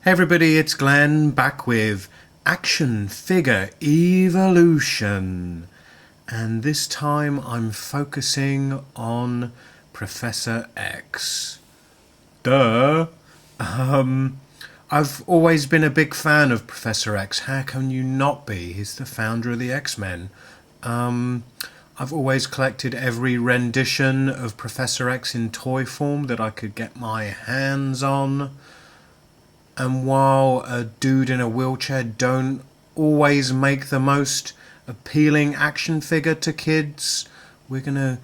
Hey everybody, it's Glenn back with Action Figure Evolution, and this time I'm focusing on Professor X. Duh! I've always been a big fan of Professor X. How can you not be? He's the founder of the X-Men. I've always collected every rendition of Professor X in toy form that I could get my hands on. And while a dude in a wheelchair don't always make the most appealing action figure to kids, we're going to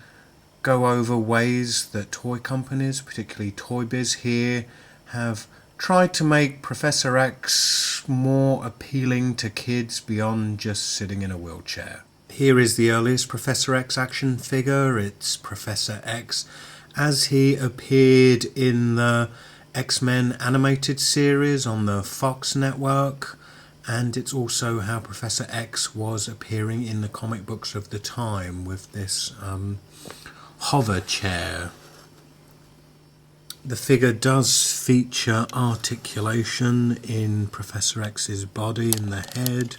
go over ways that toy companies, particularly Toy Biz here, have tried to make Professor X more appealing to kids beyond just sitting in a wheelchair. Here is the earliest Professor X action figure. It's Professor X as he appeared in the X-Men animated series on the Fox network, and it's also how Professor X was appearing in the comic books of the time with this hover chair. The figure does feature articulation in Professor X's body and the head.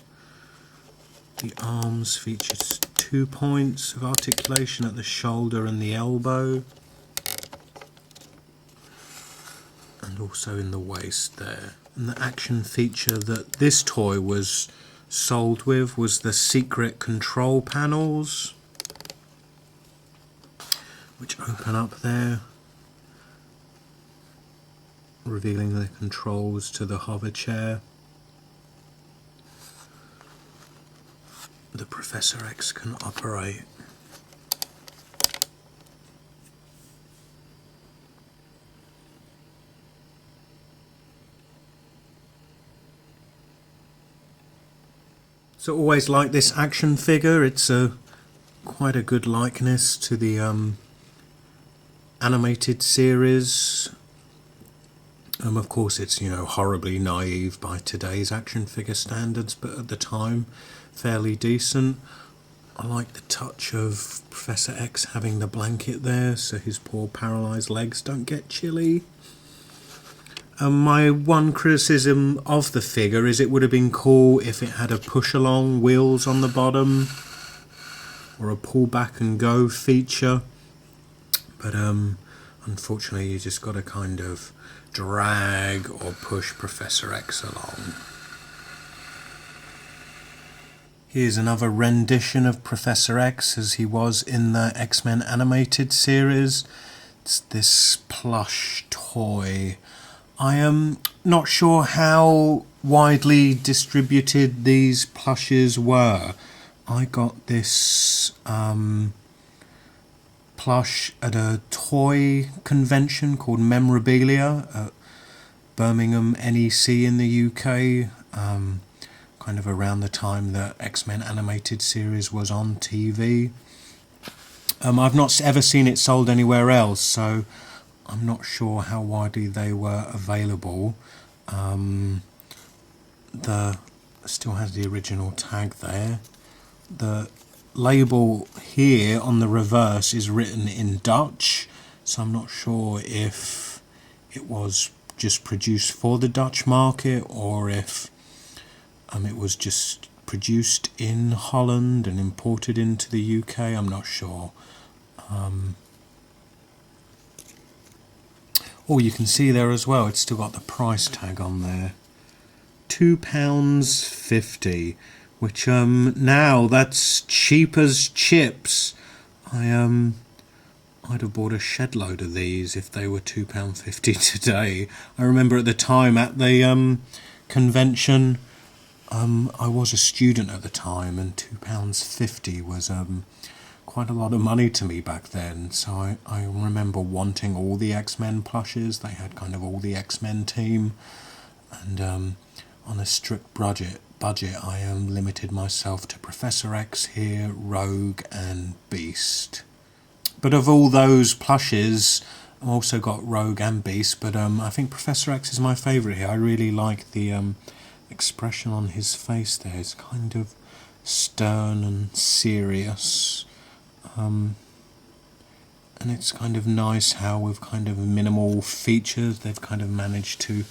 The arms features 2 points of articulation at the shoulder and the elbow, and also in the waist there. And the action feature that this toy was sold with was the secret control panels, which open up there, revealing the controls to the hover chair. The Professor X can operate. So always like this action figure. It's quite a good likeness to the animated series. Of course it's, horribly naive by today's action figure standards, but at the time fairly decent. I like the touch of Professor X having the blanket there so his poor paralysed legs don't get chilly. My one criticism of the figure is it would have been cool if it had a push-along wheels on the bottom or a pull back and go feature, but unfortunately you just got to kind of drag or push Professor X along. Here's another rendition of Professor X as he was in the X-Men animated series. It's this plush toy. I am not sure how widely distributed these plushes were. I got this plush at a toy convention called Memorabilia at Birmingham NEC in the UK, kind of around the time the X-Men animated series was on TV. I've not ever seen it sold anywhere else, so I'm not sure how widely they were available. Still has the original tag there. The label here on the reverse is written in Dutch, so I'm not sure if it was just produced for the Dutch market or if it was just produced in Holland and imported into the UK. I'm not sure. Oh, you can see there as well, it's still got the price tag on there. £2.50, which now that's cheap as chips. I'd have bought a shed load of these if they were £2.50 today. I remember at the time at the convention, I was a student at the time, and £2.50 was quite a lot of money to me back then, so I remember wanting all the X-Men plushes. They had kind of all the X-Men team, and on a strict budget I limited myself to Professor X here, Rogue and Beast. But of all those plushes, I've also got Rogue and Beast, but I think Professor X is my favourite here. I really like the expression on his face there. It's kind of stern and serious. And it's kind of nice how with kind of minimal features they've kind of managed to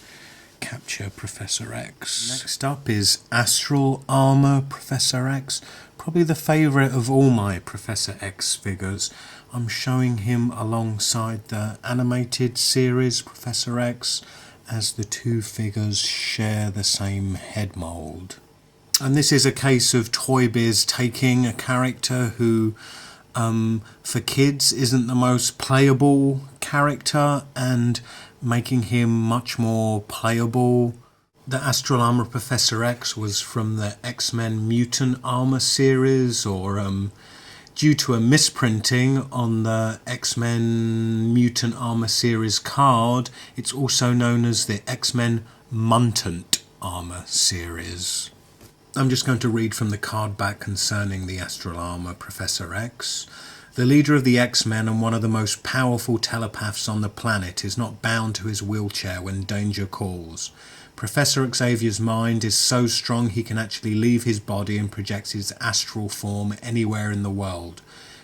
capture Professor X. Next up is Astral Armor Professor X, probably the favourite of all my Professor X figures. I'm showing him alongside the animated series Professor X, as the two figures share the same head mould. And this is a case of Toy Biz taking a character who for kids isn't the most playable character and making him much more playable. The Astral Armor Professor X was from the X-Men Mutant Armor series, or due to a misprinting on the X-Men Mutant Armor series card, it's also known as the X-Men Mutant Armor series. I'm just going to read from the card back concerning the Astral Armor Professor X. The leader of the X-Men and one of the most powerful telepaths on the planet is not bound to his wheelchair when danger calls. Professor Xavier's mind is so strong he can actually leave his body and project his astral form anywhere in the world.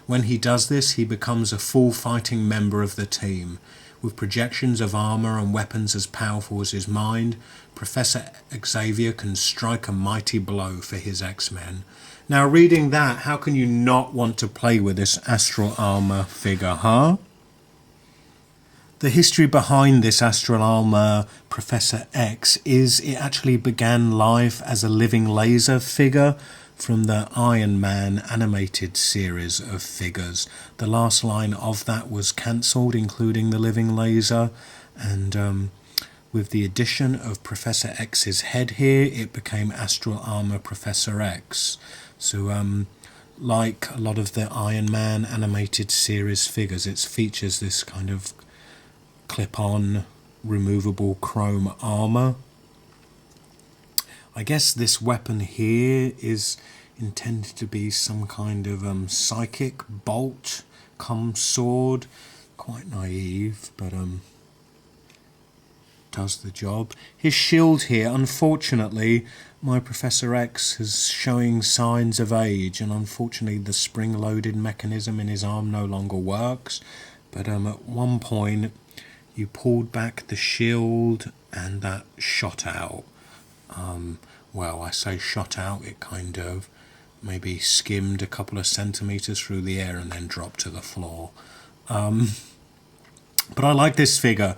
When he does this, he becomes a full fighting member of the team. With projections of armour and weapons as powerful as his mind, Professor Xavier can strike a mighty blow for his X-Men. Now, reading that, how can you not want to play with this Astral Armor figure, huh? The history behind this Astral Armor Professor X is it actually began life as a living laser figure from the Iron Man animated series of figures. The last line of that was cancelled, including the living laser, and with the addition of Professor X's head here, it became Astral Armor Professor X. So like a lot of the Iron Man animated series figures, it features this kind of clip-on removable chrome armour. I guess this weapon here is intended to be some kind of psychic bolt come sword. Quite naive, but does the job. His shield here, unfortunately, my Professor X is showing signs of age, and unfortunately the spring-loaded mechanism in his arm no longer works. But at one point you pulled back the shield and that shot out. Well, I say shot out, it kind of maybe skimmed a couple of centimetres through the air and then dropped to the floor. But I like this figure.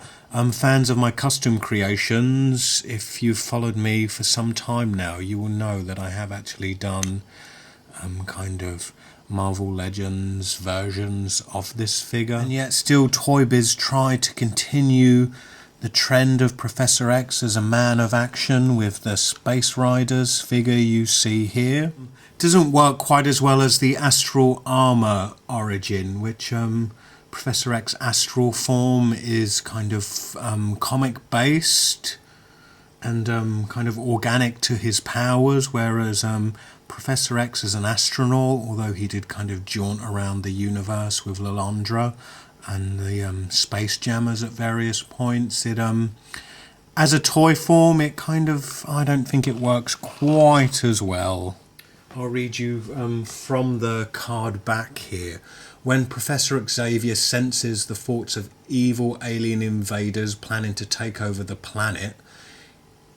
Fans of my custom creations, if you've followed me for some time now, you will know that I have actually done kind of Marvel Legends versions of this figure. And yet still Toy Biz tried to continue the trend of Professor X as a man of action with the Space Riders figure you see here. It doesn't work quite as well as the Astral Armor origin, which Professor X astral form is kind of comic based and kind of organic to his powers, whereas Professor X is an astronaut, although he did kind of jaunt around the universe with Lilandra and the Space Jammers at various points. It as a toy form, it kind of, I don't think it works quite as well. I'll read you from the card back here. When Professor Xavier senses the thoughts of evil alien invaders planning to take over the planet,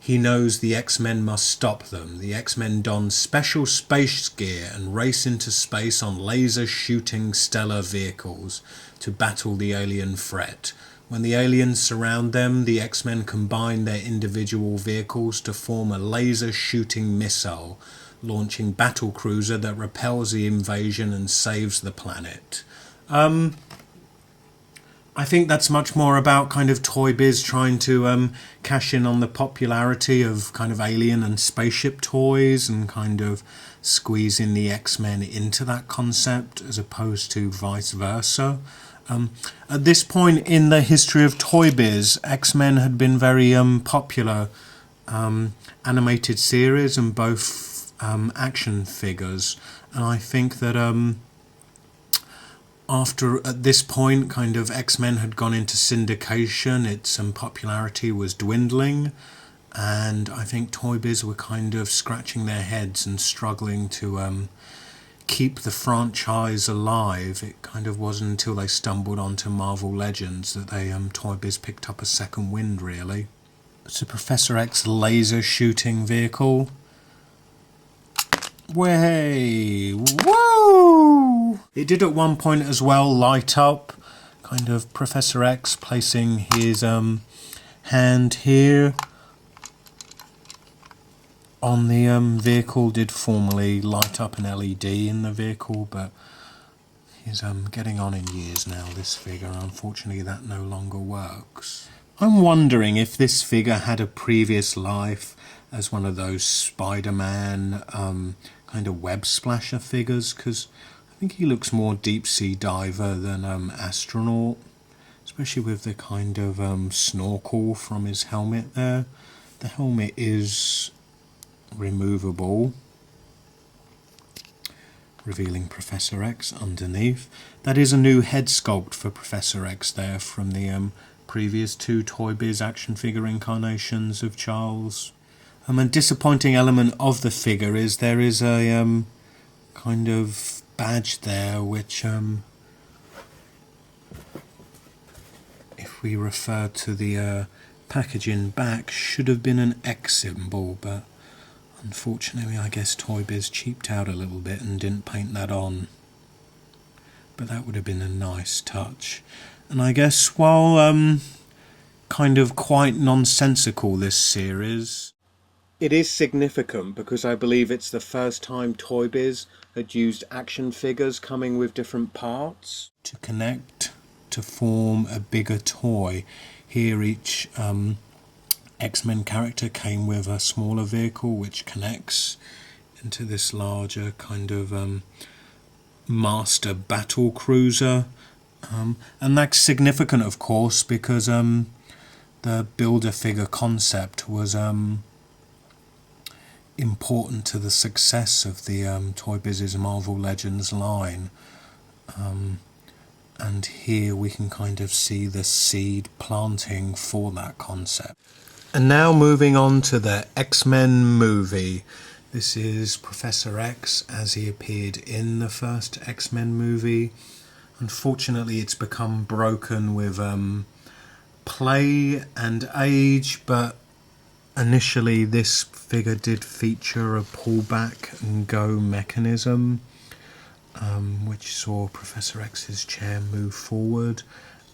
he knows the X-Men must stop them. The X-Men don special space gear and race into space on laser-shooting stellar vehicles to battle the alien threat. When the aliens surround them, the X-Men combine their individual vehicles to form a laser-shooting missile, launching battle cruiser that repels the invasion and saves the planet. I think that's much more about kind of Toy Biz trying to cash in on the popularity of kind of alien and spaceship toys and kind of squeezing the X-Men into that concept as opposed to vice versa. At this point in the history of Toy Biz, X-Men had been very popular animated series and both action figures, and I think that at this point kind of X-Men had gone into syndication, its popularity was dwindling, and I think Toy Biz were kind of scratching their heads and struggling to keep the franchise alive. It kind of wasn't until they stumbled onto Marvel Legends that they Toy Biz picked up a second wind, really. It's a Professor X laser shooting vehicle. Way! Woo! It did at one point as well light up. Kind of Professor X placing his hand here on the vehicle did formerly light up an LED in the vehicle, but he's getting on in years now, this figure. Unfortunately, that no longer works. I'm wondering if this figure had a previous life as one of those Spider-Man kind of web splasher figures, because I think he looks more deep-sea diver than astronaut, especially with the kind of snorkel from his helmet there. The helmet is removable, revealing Professor X underneath. That is a new head sculpt for Professor X there from the previous two Toy Biz action figure incarnations of Charles. A disappointing element of the figure is there is a kind of badge there which, if we refer to the packaging back, should have been an X symbol, but unfortunately I guess Toy Biz cheaped out a little bit and didn't paint that on. But that would have been a nice touch. And I guess while kind of quite nonsensical this series, it is significant because I believe it's the first time Toy Biz had used action figures coming with different parts to connect to form a bigger toy. Here each X-Men character came with a smaller vehicle which connects into this larger kind of master battle cruiser. And that's significant, of course, because the Build-A-Figure concept was important to the success of the Toy Biz's Marvel Legends line. And here we can kind of see the seed planting for that concept. And now moving on to the X-Men movie. This is Professor X as he appeared in the first X-Men movie. Unfortunately, it's become broken with play and age, but initially this figure did feature a pullback and go mechanism, which saw Professor X's chair move forward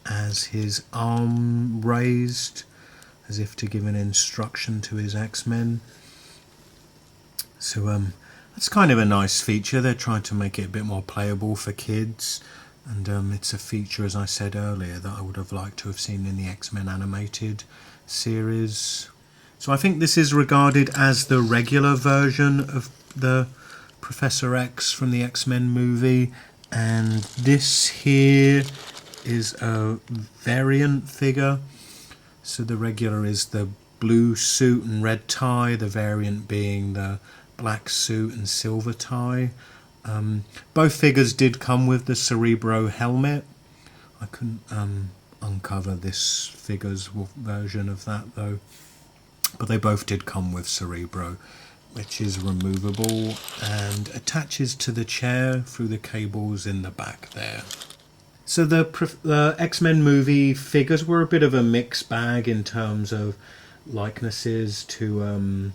as his arm raised, as if to give an instruction to his X-Men. So that's kind of a nice feature. They're trying to make it a bit more playable for kids, and it's a feature, as I said earlier, that I would have liked to have seen in the X-Men animated series. So I think this is regarded as the regular version of the Professor X from the X-Men movie, and this here is a variant figure. So the regular is the blue suit and red tie, the variant being the black suit and silver tie. Both figures did come with the Cerebro helmet. I couldn't uncover this figure's version of that though, but they both did come with Cerebro, which is removable and attaches to the chair through the cables in the back there. So the X-Men movie figures were a bit of a mixed bag in terms of likenesses to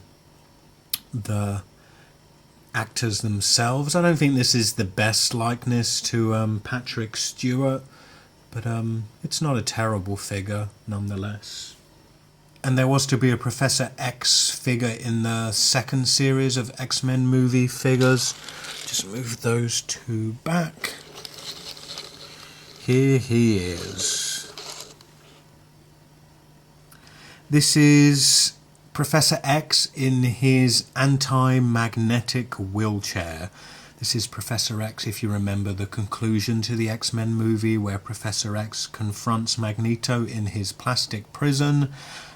the actors themselves. I don't think this is the best likeness to Patrick Stewart, but it's not a terrible figure nonetheless. And there was to be a Professor X figure in the second series of X-Men movie figures. Just move those two back. Here he is. This is Professor X in his anti-magnetic wheelchair. This is Professor X, if you remember the conclusion to the X-Men movie, where Professor X confronts Magneto in his plastic prison,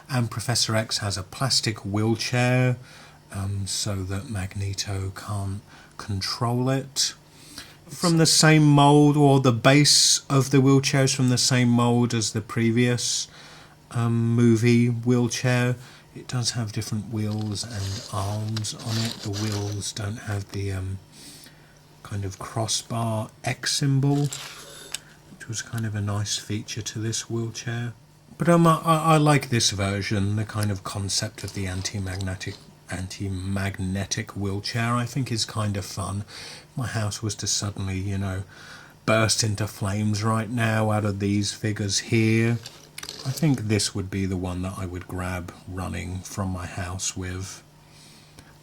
and Professor X has a plastic wheelchair so that Magneto can't control it. From the same mould, or the base of the wheelchair is from the same mould as the previous movie wheelchair. It does have different wheels and arms on it. The wheels don't have the kind of crossbar X symbol, which was kind of a nice feature to this wheelchair. But I like this version. The kind of concept of the anti-magnetic wheelchair I think is kind of fun. My house was to suddenly, you know, burst into flames right now out of these figures here. I think this would be the one that I would grab running from my house with,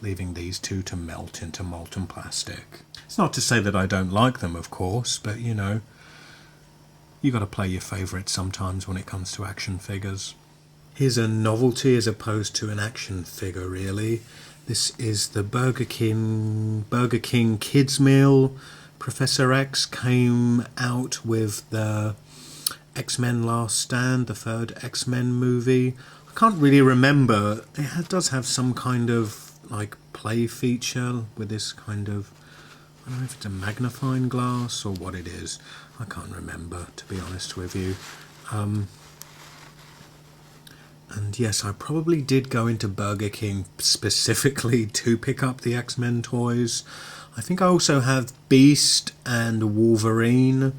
leaving these two to melt into molten plastic. It's not to say that I don't like them, of course, but you know, you got to play your favourites sometimes when it comes to action figures. Here's a novelty as opposed to an action figure, really. This is the Burger King Kids Meal. Professor X came out with the X-Men Last Stand, the third X-Men movie. I can't really remember. It does have some kind of like play feature with this kind of, I don't know if it's a magnifying glass or what it is. I can't remember, to be honest with you. And yes, I probably did go into Burger King specifically to pick up the X-Men toys. I think I also have Beast and Wolverine.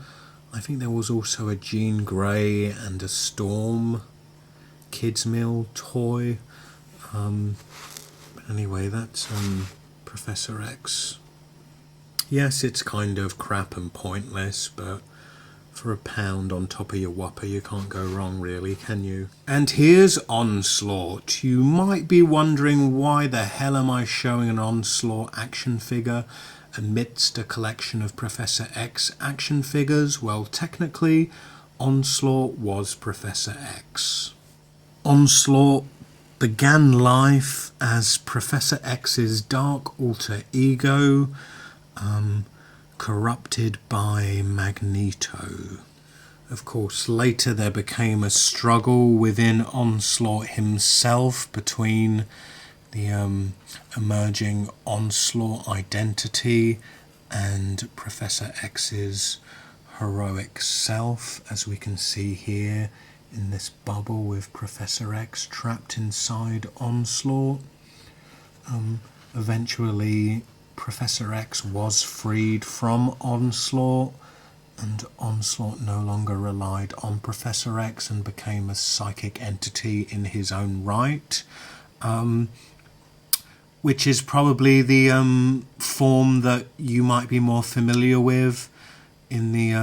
I think there was also a Jean Grey and a Storm Kids Meal toy. But anyway, that's Professor X. Yes, it's kind of crap and pointless, but for £1 on top of your whopper, you can't go wrong, really, can you? And here's Onslaught. You might be wondering, why the hell am I showing an Onslaught action figure amidst a collection of Professor X action figures? Well, technically, Onslaught was Professor X. Onslaught began life as Professor X's dark alter ego, corrupted by Magneto. Of course, later there became a struggle within Onslaught himself between the emerging Onslaught identity and Professor X's heroic self, as we can see here in this bubble with Professor X trapped inside Onslaught. Eventually, Professor X was freed from Onslaught, and Onslaught no longer relied on Professor X and became a psychic entity in his own right, which is probably the form that you might be more familiar with in the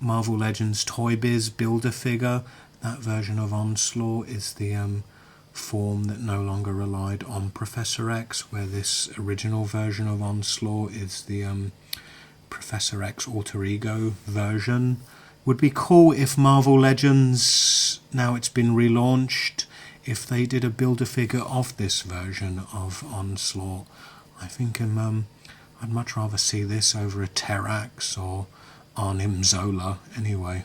Marvel Legends Toy Biz Build-A-Figure. That version of Onslaught is the form that no longer relied on Professor X, where this original version of Onslaught is the Professor X alter ego version. Would be cool if Marvel Legends, now it's been relaunched, if they did a Build-A-Figure of this version of Onslaught. I think I'd much rather see this over a Terrax or Arnim Zola anyway.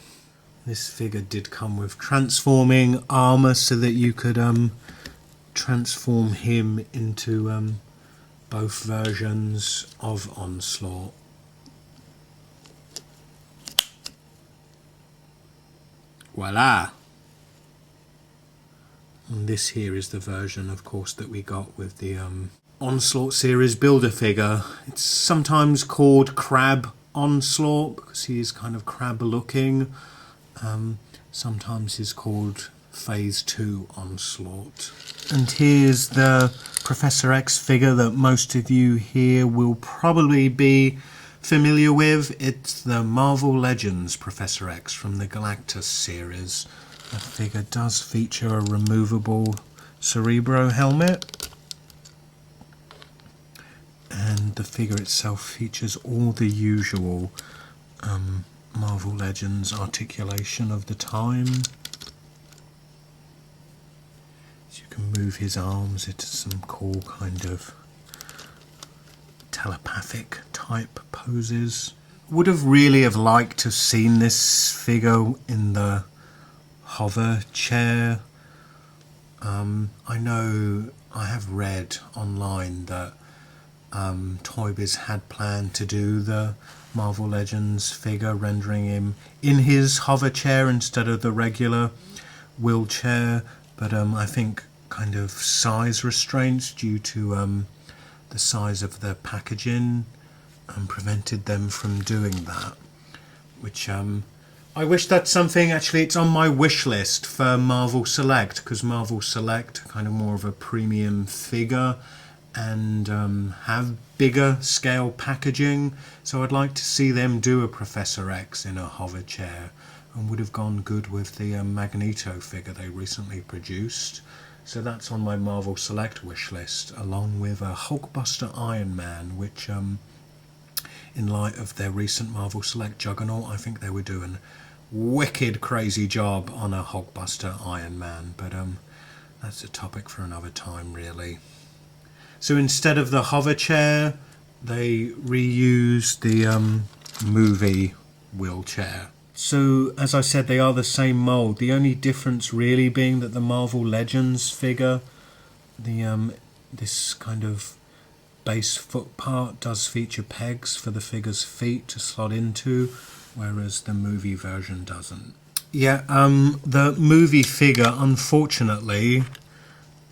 This figure did come with transforming armour so that you could transform him into both versions of Onslaught. Voila! And this here is the version, of course, that we got with the Onslaught series Build-A-Figure. It's sometimes called Crab Onslaught because he is kind of crab looking. Sometimes he's called Phase 2 Onslaught. And here's the Professor X figure that most of you here will probably be familiar with. It's the Marvel Legends Professor X from the Galactus series. The figure does feature a removable Cerebro helmet. And the figure itself features all the usual Marvel Legends articulation of the time. So you can move his arms into some cool kind of telepathic type poses. Would have really have liked to have seen this figure in the hover chair. I know I have read online that Toy Biz had planned to do the Marvel Legends figure, rendering him in his hover chair instead of the regular wheelchair, but I think kind of size restraints due to the size of the packaging prevented them from doing that, which I I wish that's something, actually, it's on my wish list for Marvel Select, because Marvel Select are kind of more of a premium figure and have bigger scale packaging. So I'd like to see them do a Professor X in a hover chair, and would have gone good with the Magneto figure they recently produced. So that's on my Marvel Select wish list, along with a Hulkbuster Iron Man, which in light of their recent Marvel Select Juggernaut, I think they were doing wicked crazy job on a Hulkbuster Iron Man, but that's a topic for another time, really. So instead of the hover chair, they reused the movie wheelchair. So as I said, they are the same mold. The only difference really being that the Marvel Legends figure, the this kind of base foot part does feature pegs for the figure's feet to slot into, whereas the movie version doesn't. Yeah, the movie figure, unfortunately,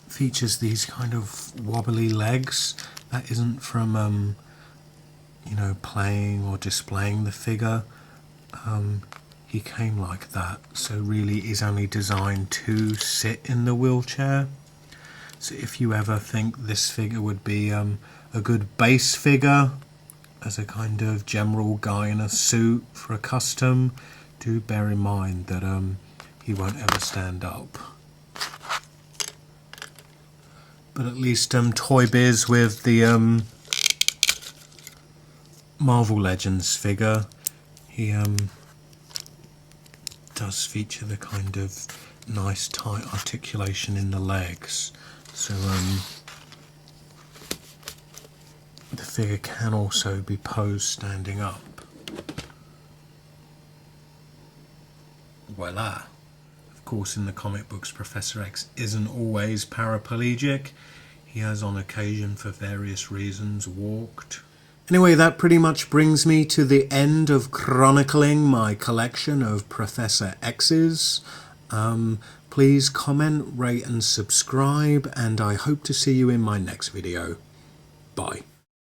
features these kind of wobbly legs. That isn't from, you know, playing or displaying the figure. He came like that, so really is only designed to sit in the wheelchair. So if you ever think this figure would be a good base figure as a kind of general guy in a suit for a custom, do bear in mind that he won't ever stand up. But at least Toy Biz with the Marvel Legends figure, he does feature the kind of nice tight articulation in the legs. So the figure can also be posed standing up. Voila! Of course, in the comic books, Professor X isn't always paraplegic. He has on occasion, for various reasons, walked. Anyway, that pretty much brings me to the end of chronicling my collection of Professor X's. Please comment, rate and subscribe, and I hope to see you in my next video. Bye.